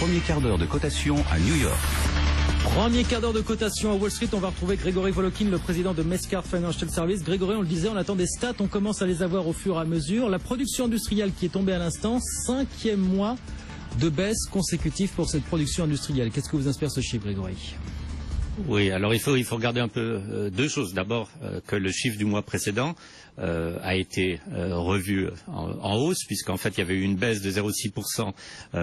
Premier quart d'heure de cotation à New York. Premier quart d'heure de cotation à Wall Street, on va retrouver Grégory Volokin, le président de Mescart Financial Services. Grégory, on le disait, on attend des stats, on commence à les avoir au fur et à mesure. La production industrielle qui est tombée à l'instant, 5e mois de baisse consécutive pour cette production industrielle. Qu'est-ce que vous inspire ce chiffre, Grégory ? Oui, alors il faut regarder un peu deux choses. D'abord, que le chiffre du mois précédent a été revu en hausse, puisqu'en fait il y avait eu une baisse de 0,6%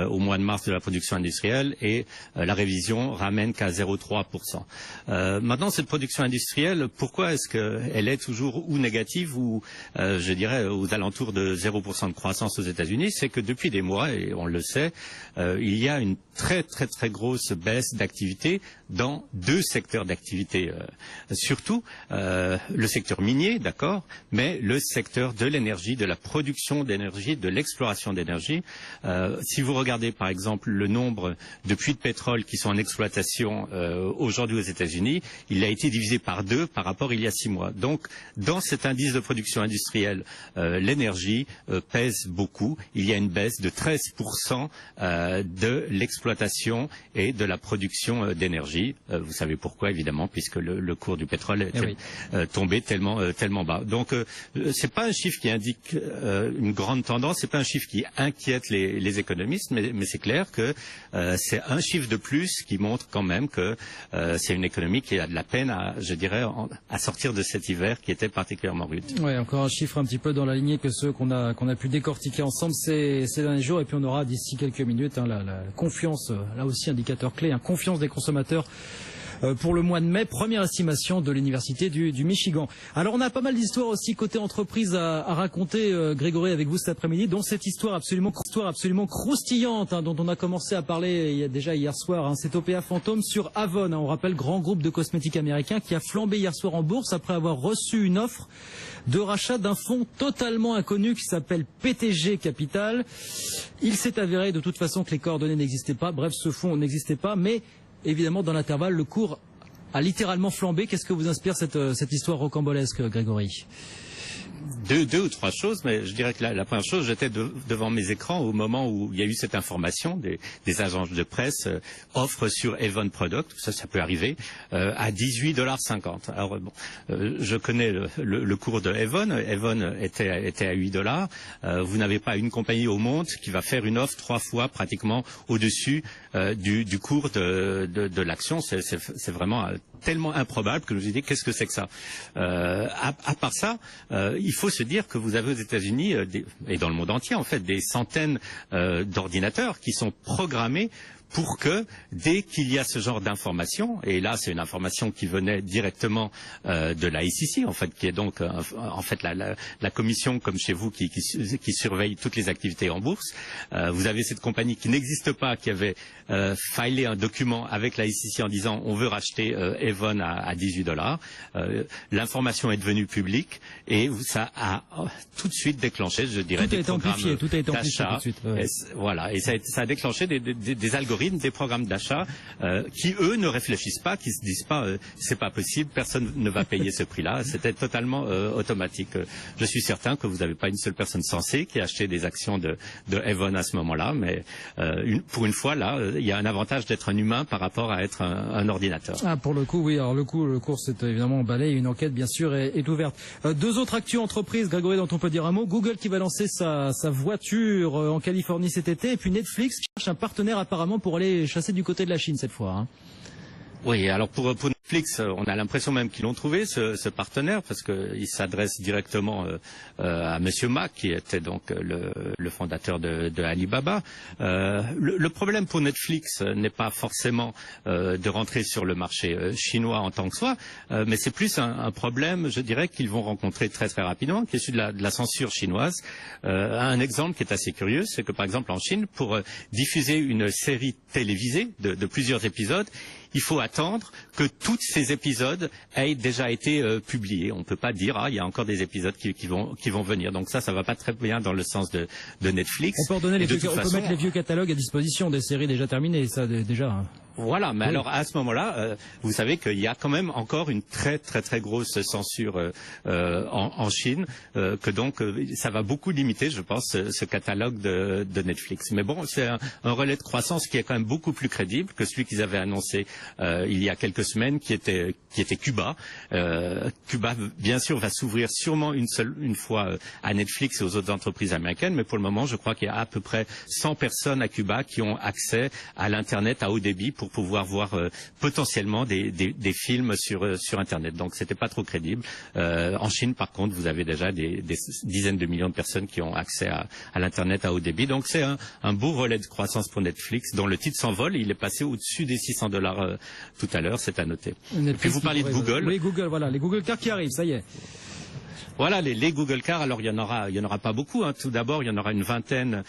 au mois de mars de la production industrielle, et la révision ramène qu'à 0,3%. Maintenant, cette production industrielle, pourquoi est-ce qu'elle est toujours ou négative ou je dirais aux alentours de 0% de croissance aux États-Unis? C'est que depuis des mois, et on le sait, il y a une très grosse baisse d'activité dans deux secteurs d'activité, surtout le secteur minier, d'accord, mais le secteur de l'énergie, de la production d'énergie, de l'exploration d'énergie. Si vous regardez par exemple le nombre de puits de pétrole qui sont en exploitation aujourd'hui aux États-Unis, il a été divisé par 2 par rapport à il y a 6 mois. Donc dans cet indice de production industrielle, l'énergie pèse beaucoup. Il y a une baisse de 13% de l'exploitation et de la production d'énergie. Vous savez pourquoi, évidemment, puisque le cours du pétrole est tombé tellement bas. Donc c'est pas un chiffre qui indique une grande tendance, c'est pas un chiffre qui inquiète les économistes, mais c'est clair que c'est un chiffre de plus qui montre quand même que c'est une économie qui a de la peine à sortir de cet hiver qui était particulièrement rude. Oui, encore un chiffre un petit peu dans la lignée que ceux qu'on a pu décortiquer ensemble ces derniers jours, et puis on aura d'ici quelques minutes la confiance, là aussi indicateur clé, confiance des consommateurs pour le mois de mai, première estimation de l'université du Michigan. Alors on a pas mal d'histoires aussi côté entreprise à raconter, Grégory, avec vous cet après-midi, dont cette histoire absolument croustillante, dont on a commencé à parler déjà hier soir, c'est OPA Fantôme sur Avon, on rappelle, grand groupe de cosmétiques américain qui a flambé hier soir en bourse après avoir reçu une offre de rachat d'un fonds totalement inconnu qui s'appelle PTG Capital. Il s'est avéré de toute façon que les coordonnées n'existaient pas, bref, ce fonds n'existait pas, mais évidemment, dans l'intervalle, le cours a littéralement flambé. Qu'est-ce que vous inspire cette histoire rocambolesque, Grégory ? Deux ou trois choses, mais je dirais que la première chose, j'étais devant mes écrans au moment où il y a eu cette information des agences de presse, offre sur Avon Product, ça peut arriver, à $18,50. Alors bon, je connais le cours de Avon. Avon était à $8. Vous n'avez pas une compagnie au monde qui va faire une offre 3 fois pratiquement au-dessus du cours de l'action. C'est vraiment tellement improbable que je me suis dit, qu'est-ce que c'est que ça? À part ça, il faut se dire que vous avez aux États-Unis et dans le monde entier en fait des centaines d'ordinateurs qui sont programmés pour que, dès qu'il y a ce genre d'information, et là c'est une information qui venait directement de la SEC, en fait, qui est donc en fait la commission, comme chez vous, qui surveille toutes les activités en bourse. Vous avez cette compagnie qui n'existe pas, qui avait filé un document avec la SEC en disant on veut racheter Avon à $18. L'information est devenue publique et ça a tout de suite déclenché, je dirais, des programmes d'achat. Voilà, et ça a déclenché des algorithmes, des programmes d'achat qui eux ne réfléchissent pas, qui se disent pas c'est pas possible, personne ne va payer ce prix-là. C'était totalement automatique. Je suis certain que vous n'avez pas une seule personne sensée qui a acheté des actions de Avon à ce moment-là, mais pour une fois là, il y a un avantage d'être un humain par rapport à être un ordinateur. Ah, pour le coup, oui. Alors le cours c'est évidemment emballé. Une enquête bien sûr est ouverte. Deux autres actus entreprises, Grégory, dont on peut dire un mot. Google qui va lancer sa voiture en Californie cet été, et puis Netflix qui cherche un partenaire apparemment pour aller chasser du côté de la Chine cette fois. Oui, alors pour Netflix, on a l'impression même qu'ils l'ont trouvé, ce partenaire, parce qu'il s'adresse directement à Monsieur Ma, qui était donc le fondateur de Alibaba. Le problème pour Netflix n'est pas forcément de rentrer sur le marché chinois en tant que soi, mais c'est plus un problème, je dirais, qu'ils vont rencontrer très rapidement, qui est celui de la censure chinoise. Un exemple qui est assez curieux, c'est que par exemple en Chine, pour diffuser une série télévisée de plusieurs épisodes, il faut attendre que tous ces épisodes aient déjà été publiés. On ne peut pas dire il y a encore des épisodes qui vont venir. Donc ça va pas très bien dans le sens de Netflix. On peut mettre les vieux catalogues à disposition des séries déjà terminées, ça déjà. Voilà, mais alors à ce moment-là, vous savez qu'il y a quand même encore une très très très grosse censure en Chine, que donc ça va beaucoup limiter, je pense, ce catalogue de Netflix. Mais bon, c'est un relais de croissance qui est quand même beaucoup plus crédible que celui qu'ils avaient annoncé il y a quelques semaines, qui était Cuba. Cuba, bien sûr, va s'ouvrir sûrement une fois à Netflix et aux autres entreprises américaines, mais pour le moment, je crois qu'il y a à peu près 100 personnes à Cuba qui ont accès à l'Internet à haut débit pour pouvoir voir potentiellement des films sur Internet. Donc, c'était pas trop crédible. En Chine, par contre, vous avez déjà des dizaines de millions de personnes qui ont accès à l'Internet à haut débit. Donc, c'est un beau relais de croissance pour Netflix, dont le titre s'envole. Il est passé au-dessus des $600 tout à l'heure, c'est à noter. Et puis, vous parliez de Google. Oui, Google, voilà. Les Google Cars qui arrivent, ça y est. Voilà, les Google Cars. Alors il y en aura pas beaucoup. Hein. Tout d'abord, il y en aura une vingtaine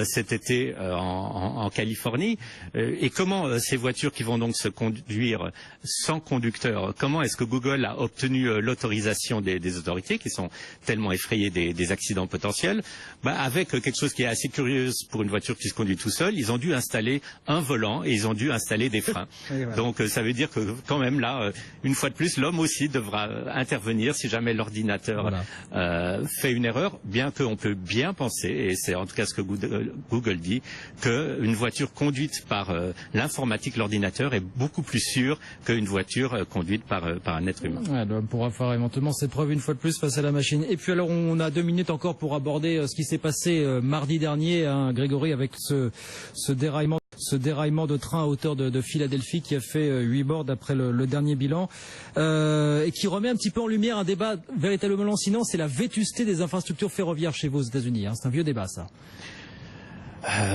cet été en Californie. Et comment ces voitures qui vont donc se conduire sans conducteur, comment est-ce que Google a obtenu l'autorisation des autorités qui sont tellement effrayées des accidents potentiels? Avec quelque chose qui est assez curieux pour une voiture qui se conduit tout seul, ils ont dû installer un volant et ils ont dû installer des freins. Oui, voilà. Donc ça veut dire que quand même là, une fois de plus, l'homme aussi devra intervenir si jamais l'ordinateur fait une erreur, bien qu'on peut bien penser, et c'est en tout cas ce que Google dit, qu'une voiture conduite par l'informatique, l'ordinateur, est beaucoup plus sûre qu'une voiture conduite par un être humain. Ouais, l'homme pourra faire éventuellement ses preuves une fois de plus face à la machine. Et puis alors on a 2 minutes encore pour aborder ce qui s'est passé mardi dernier, hein, Grégory, avec ce déraillement de train à hauteur de Philadelphie qui a fait 8 morts d'après le dernier bilan, et qui remet un petit peu en lumière un débat véritablement lancinant, c'est la vétusté des infrastructures ferroviaires chez vous aux États-Unis. Hein. C'est un vieux débat, ça.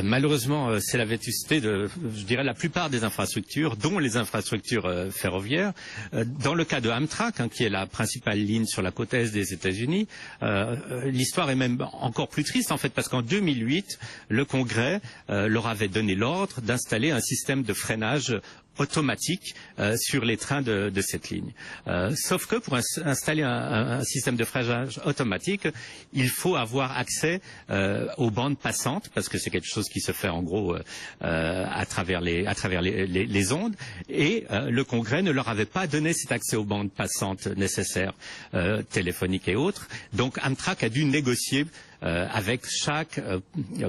Malheureusement, c'est la vétusté de, je dirais, la plupart des infrastructures, dont les infrastructures ferroviaires. Dans le cas de Amtrak, hein, qui est la principale ligne sur la côte est des États-Unis, l'histoire est même encore plus triste, en fait, parce qu'en 2008, le Congrès leur avait donné l'ordre d'installer un système de freinage automatique sur les trains de cette ligne. Sauf que pour installer un système de freinage automatique, il faut avoir accès aux bandes passantes, parce que c'est quelque chose qui se fait en gros à travers les ondes, et le Congrès ne leur avait pas donné cet accès aux bandes passantes nécessaires, téléphoniques et autres. Donc Amtrak a dû négocier avec chaque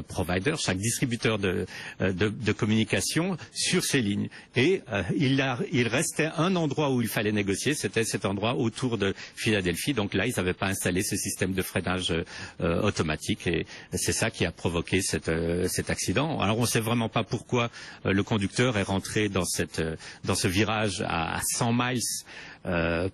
provider, chaque distributeur de communication sur ces lignes. Et il restait un endroit où il fallait négocier, c'était cet endroit autour de Philadelphie. Donc là, ils n'avaient pas installé ce système de freinage automatique, et c'est ça qui a provoqué cet accident. Alors on ne sait vraiment pas pourquoi le conducteur est rentré dans ce virage à 100 miles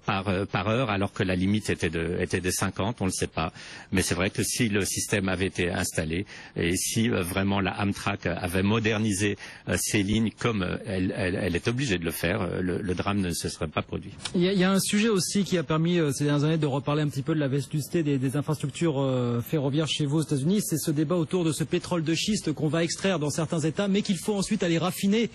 par heure, alors que la limite était de 50, on ne le sait pas. Mais c'est vrai que si le système avait été installé et si vraiment la Amtrak avait modernisé ces lignes comme elle est obligée de le faire, le drame ne se serait pas produit. Il y a un sujet aussi qui a permis ces dernières années de reparler un petit peu de la vétusté des infrastructures ferroviaires chez vous aux États-Unis, c'est ce débat autour de ce pétrole de schiste qu'on va extraire dans certains États, mais qu'il faut ensuite aller raffiner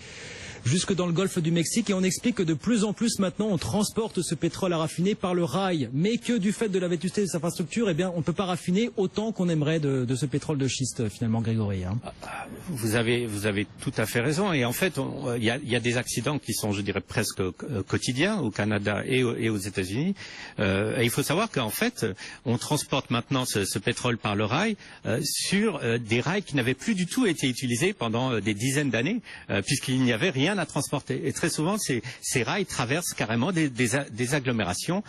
jusque dans le golfe du Mexique, et on explique que de plus en plus maintenant on transporte ce pétrole à raffiner par le rail, mais que du fait de la vétusté des infrastructures, eh bien on ne peut pas raffiner autant qu'on aimerait de ce pétrole de schiste finalement, Grégory. Hein. Vous avez tout à fait raison, et en fait il y a des accidents qui sont, je dirais, presque quotidiens au Canada et aux États-Unis, et il faut savoir qu'en fait on transporte maintenant ce pétrole par le rail sur des rails qui n'avaient plus du tout été utilisés pendant des dizaines d'années, puisqu'il n'y avait rien à transporter. Et très souvent, ces rails traversent carrément des agglomérations,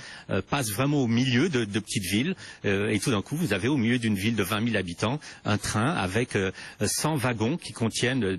passent vraiment au milieu de petites villes, et tout d'un coup, vous avez au milieu d'une ville de 20 000 habitants un train avec 100 wagons qui contiennent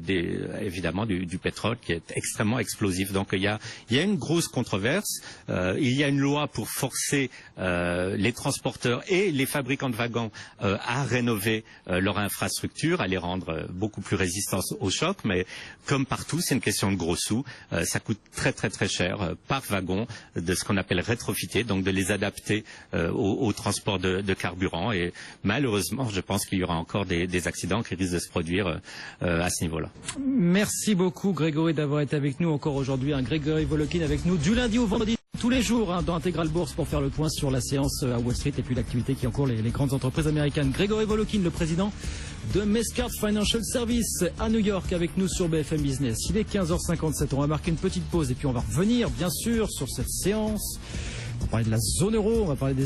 évidemment du pétrole qui est extrêmement explosif. Donc il y a une grosse controverse. Il y a une loi pour forcer les transporteurs et les fabricants de wagons à rénover leur infrastructure, à les rendre beaucoup plus résistants au choc, mais comme partout, c'est une question de gros sous. Ça coûte très très très cher par wagon de ce qu'on appelle rétrofiter, donc de les adapter au transport de carburant. Et malheureusement, je pense qu'il y aura encore des accidents qui risquent de se produire à ce niveau-là. Merci beaucoup Grégory d'avoir été avec nous encore aujourd'hui. Grégory Volokin avec nous du lundi au vendredi. tous les jours dans Intégral Bourse pour faire le point sur la séance à Wall Street et puis l'activité qui encourt les grandes entreprises américaines. Grégory Volokin, le président de Mescart Financial Service à New York avec nous sur BFM Business. Il est 15h57, on va marquer une petite pause et puis on va revenir bien sûr sur cette séance. On va parler de la zone euro, on va parler des